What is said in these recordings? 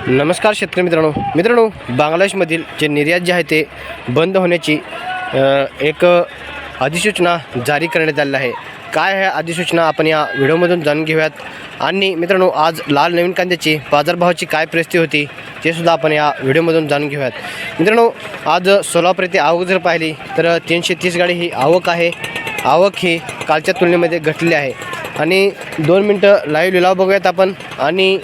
नमस्कार शेतकरी मित्रांनो, बांगलादेशमधील जे निर्यात जे आहे ते बंद होण्याची एक अधिसूचना जारी करण्यात आलेली आहे. काय आहे अधिसूचना आपण या व्हिडिओमधून जाणून घेऊयात. आणि मित्रांनो, आज लाल नवीन कांद्याची बाजारभावाची काय परिस्थिती होती ते सुद्धा आपण या व्हिडिओमधून जाणून घेऊयात. मित्रांनो, आज सोलापूर येथे आवक जर पाहिली तर 330 गाडी ही आवक आहे. आवक ही कालच्या तुलनेमध्ये घटली आहे. आणि 2 मिनटं लाईव्ह लिलाव बघूयात आपण. आणि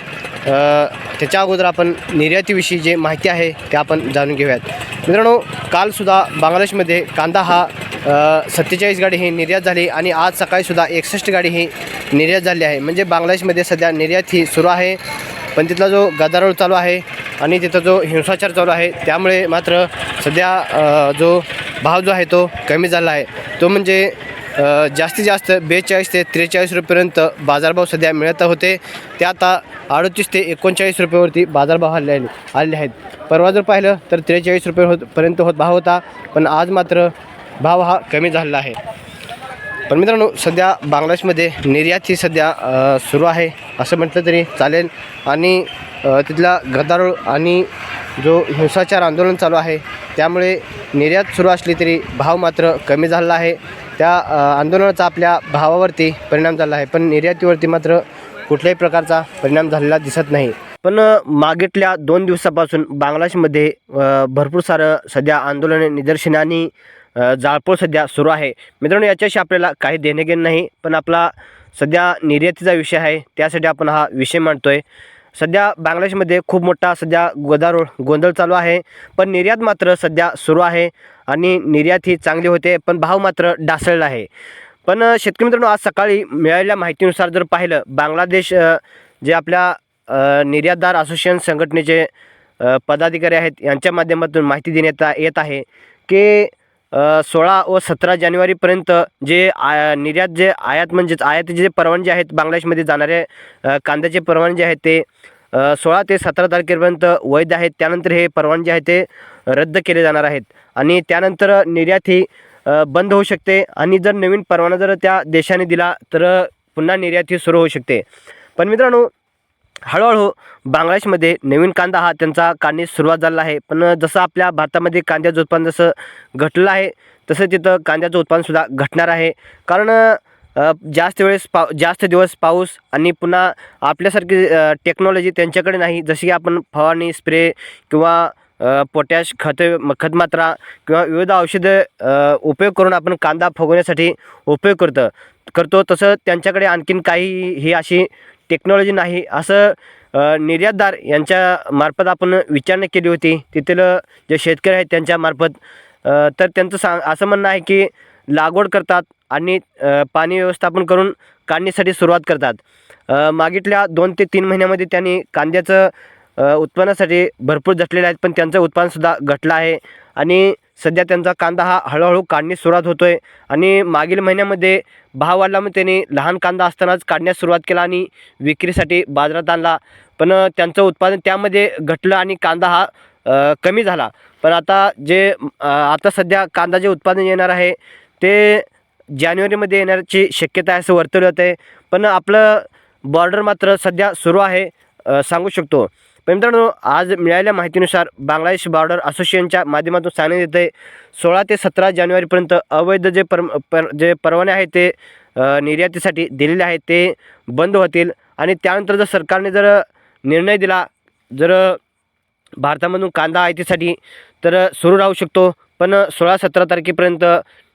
त्याच्या अगोदर आपण निर्यातीविषयी जे माहिती आहे ते आपण जाणून घेऊयात. मित्रांनो, कालसुद्धा बांगलादेशमध्ये कांदा हा 47 गाडी ही निर्यात झाली आणि आज सकाळीसुद्धा 61 गाडी ही निर्यात झाली आहे. म्हणजे बांगलादेशमध्ये सध्या निर्यात ही सुरू आहे, पण तिथला जो गदारोळ चालू आहे आणि तिथं जो हिंसाचार चालू आहे त्यामुळे मात्र सध्या जो भाव जो आहे तो कमी झाला आहे. तो म्हणजे जास्तीत जास्त 42 ते 43 रुपयेपर्यंत बाजारभाव सध्या मिळत होते. ते आता 38 ते 39 रुपयेवरती बाजारभाव आलेले आहेत. परवा जर पाहिलं तर 43 रुपयेपर्यंत भाव होता, पण आज मात्र भाव हा कमी झालेला आहे. पण मित्रांनो, सध्या बांगलादेशमध्ये निर्यात ही सध्या सुरू आहे असं म्हटलं तरी चालेल. आणि तिथला गदारोळ आणि जो हिंसाचार आंदोलन चालू आहे त्यामुळे निर्यात सुरू असली तरी भाव मात्र कमी झालेला आहे. त्या आंदोलनाचा आपल्या भावावरती परिणाम झाला आहे, पण निर्यातीवरती मात्र कुठल्याही प्रकारचा परिणाम झालेला दिसत नाही. पण मागीतल्या 2 दिवसापासून बांगलादेशमध्ये भरपूर सारं सध्या आंदोलने, निदर्शने आणि जाळपोळ सध्या सुरू आहे. मित्रांनो, याच्याशी आपल्याला काही देणेघेणं नाही, पण आपला सध्या निर्यातीचा विषय आहे त्यासाठी आपण हा विषय मांडतो आहे. सध्या बांगलादेशमध्ये खूप मोठा सध्या गोंधळ चालू आहे, पण निर्यात मात्र सध्या सुरू आहे आणि निर्यात ही चांगली होते, पण भाव मात्र ढासळला आहे. पण शेतकरी मित्रांनो, आज सकाळी मिळालेल्या माहितीनुसार जर पाहिलं, बांगलादेश जे आपल्या निर्यातदार असोसिएशन संघटनेचे पदाधिकारी आहेत यांच्या माध्यमातून माहिती देण्यात येत आहे की 16 व 17 जानेवारीपर्यंत जे निर्यात जे आयात म्हणजेच आयातीचे जे परवानगी आहेत, बांगलादेशमध्ये जाणारे कांद्याचे परवानगी आहेत ते 16 ते 17 तारखेपर्यंत वैध आहेत. त्यानंतर हे परवानगी आहे ते रद्द केले जाणार आहेत आणि त्यानंतर निर्यात ही बंद होऊ शकते. आणि जर नवीन परवाना जर त्या देशाने दिला तर पुन्हा निर्यात ही सुरू होऊ शकते. पण मित्रांनो, हळूहळू बांगलादेशमध्ये नवीन कांदा हा त्यांचा काढण्यास सुरुवात झाला आहे. पण जसं आपल्या भारतामध्ये कांद्याचं उत्पादन जसं घटलं आहे तसं तिथं कांद्याचं उत्पादनसुद्धा घटणार आहे. कारण जास्त दिवस पाऊस आणि पुन्हा आपल्यासारखी टेक्नॉलॉजी त्यांच्याकडे नाही. जशी की आपण फवारणी, स्प्रे किंवा पोटॅश खतमात्रा किंवा विविध औषधं उपयोग करून आपण कांदा फुगवण्यासाठी उपयोग करतो तसं त्यांच्याकडे आणखीन काही ही अशी टेक्नॉलॉजी नाही. असं निर्यातदार यांच्या मार्फत आपण विचारणा केली होती तिथलं जे शेतकरी आहेत त्यांच्यामार्फत. तर त्यांचं असं म्हणणं आहे की लागवड करतात आणि पाणी व्यवस्थापन करून काढणीसाठी सुरुवात करतात. मागीतल्या 2 ते 3 महिन्यामध्ये त्यांनी कांद्याचं उत्पन्नासाठी भरपूर झटलेले आहेत, पण त्यांचं उत्पादनसुद्धा घटलं आहे. आणि सध्या त्यांचा कांदा हा हळूहळू काढण्यास सुरुवात होतो आहे. आणि मागील महिन्यामध्ये भाव वाढला मग त्यांनी लहान कांदा असतानाच काढण्यास सुरुवात केला आणि विक्रीसाठी बाजारात आणला. पण त्यांचं उत्पादन त्यामध्ये घटलं आणि कांदा हा कमी झाला. पण आता सध्या कांदा जे उत्पादन येणार आहे ते जानेवारीमध्ये येण्याची शक्यता आहे असं वर्तवलं जातं आहे. पण आपलं बॉर्डर मात्र सध्या सुरू आहे सांगू शकतो. पण मित्रांनो, आज मिळालेल्या माहितीनुसार बांगलादेश बॉर्डर असोसिएशनच्या माध्यमातून सांगण्यात येतं आहे 16 ते 17 जानेवारीपर्यंत अवैध जे परवाने आहेत ते निर्यातीसाठी दिलेले आहेत ते बंद होतील. आणि त्यानंतर जर सरकारने जर निर्णय दिला जर भारतामधून कांदा आयातीसाठी तर सुरू राहू शकतो. पण 16-17 तारखेपर्यंत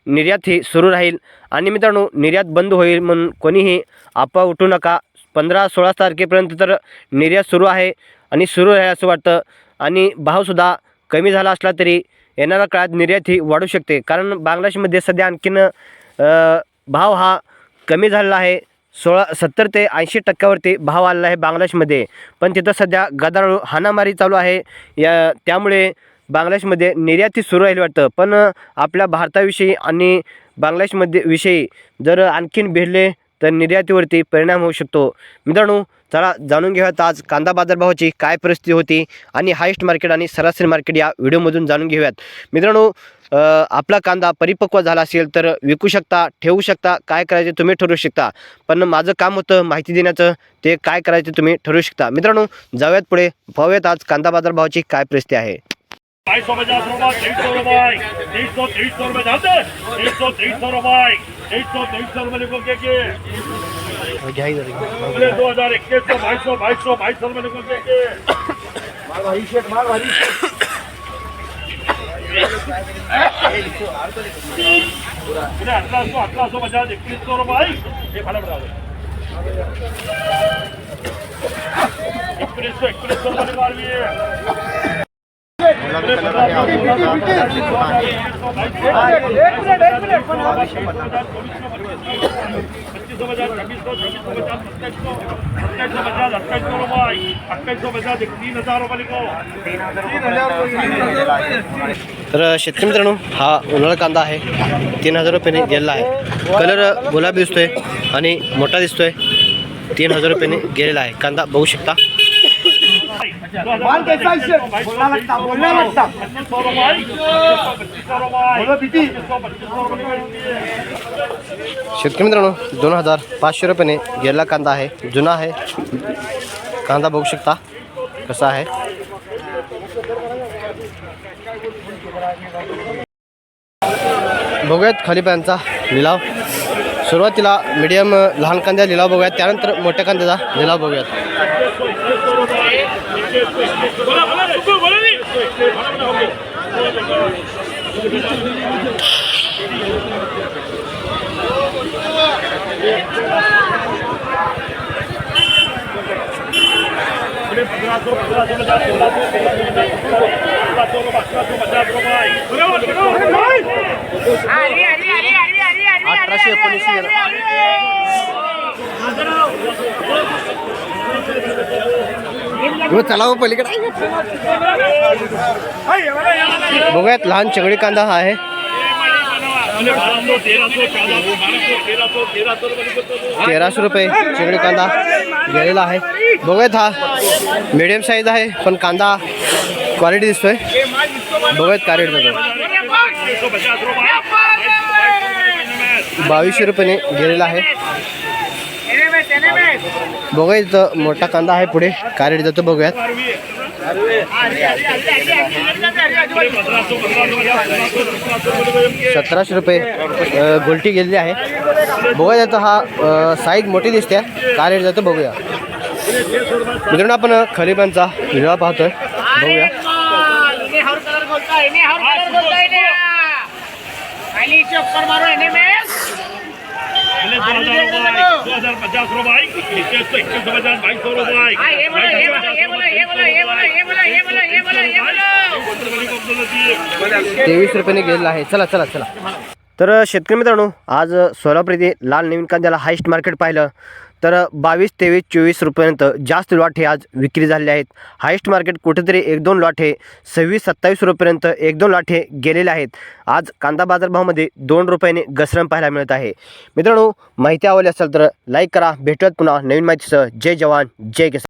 निर्यात ही सुरू राहील. आणि मित्रांनो, निर्यात बंद होईल म्हणून कोणीही अफवा उठवू नका. 15-16 तारखेपर्यंत तर निर्यात सुरू आहे आणि सुरू आहे असं वाटतं. आणि भावसुद्धा कमी झाला असला तरी येणाऱ्या काळात निर्यात ही वाढू शकते. कारण बांगलादेशमध्ये सध्या आणखीन भाव हा कमी झालेला आहे. 70 ते 80% भाव आलेला आहे बांगलादेशमध्ये. पण तिथं सध्या गदारोळ, हाणामारी चालू आहे. त्यामुळे बांगलादेशमध्ये निर्यात ही सुरू राहील वाटतं. पण आपल्या भारताविषयी आणि बांगलादेशमध्ये विषयी जर आणखीन भिडले तर निर्यातीवरती परिणाम होऊ शकतो. मित्रांनो, चला जाणून घेऊयात आज कांदा बाजारभावाची काय परिस्थिती होती आणि हायेस्ट मार्केट आणि सरासरी मार्केट या व्हिडिओमधून जाणून घेऊयात. मित्रांनो, आपला कांदा परिपक्व झाला असेल तर विकू शकता, ठेवू शकता, काय करायचे तुम्ही ठरवू शकता. पण माझं काम होतं माहिती देण्याचं, ते काय करायचे तुम्ही ठरवू शकता. मित्रांनो, जाऊयात पुढे, पाहूयात आज कांदा बाजारभावाची काय परिस्थिती आहे. 250 रुपये 150 रुपये 150 रुपये जाते 150 रुपये 150 रुपये लिखो के 2021 2200 रुपये लिखो के माल भारी शेख 1850 2100 रुपये ये भाड़ा बढ़ा दो 2100 रुपये निकाल लिए तर शेतकरी मित्रांनो, हा उन्हाळा कांदा आहे, 3000 रुपयाने गेलेला आहे. कलर गुलाबी दिसतोय आणि मोठा दिसतोय. 3000 रुपयाने गेलेला आहे कांदा, बघू शकता. शेतकरी मित्रांनो, 2500 रुपयाने गेलेला कांदा आहे, जुना आहे कांदा, बघू शकता कसा आहे. बघूयात खाली पायांचा लिलाव. सुरुवातीला मीडियम लहान कांद्या लिलाव बघूयात, त्यानंतर मोठ्या कांद्याचा लिलाव बघूयात. चला हो पलीकडे बघूयात. लहान चगडी कांदा हा आहे, 1300 रुपये चगडी कांदा गेलेला आहे. बघूयात, हा मीडियम साईज आहे पण कांदा क्वालिटी दिसतोय. बघूयात काय रेट जातो. 2200 रुपयाने गेलेला आहे. बघूया, इथं मोठा कांदा आहे, पुढे काय रेट जातो बघूयात. 1700 रुपये गोल्टी गेलेली आहे. बघूया, आता हा साईज मोठी दिसते, काय रेट जातो बघूया. मित्रांनो, आपण खरीपांचा लिलाव पाहतोय, बघूया. ₹23 गेलेला आहे. चला चला चला. तर शेतकरी मित्रांनो, आज सोलापूर येथे लाल नवीन कांद्याला हायस्ट मार्केट पाहिलं तर 22, 23, 24 रुपयापर्यंत जास्त लॉट हे आज विक्री झालेले आहेत. हायस्ट मार्केट कुठेतरी 1-2 लॉट हे 26, 27 रुपयापर्यंत 1-2 लॉट हे गेलेले आहेत. आज कांदा बाजारभावामध्ये 2 रुपयाने घसरण पाहायला मिळत आहे. मित्रांनो, माहिती आवडली असेल तर लाईक करा. भेटूयात पुन्हा नवीन माहितीसह. जय जवान जय किसान.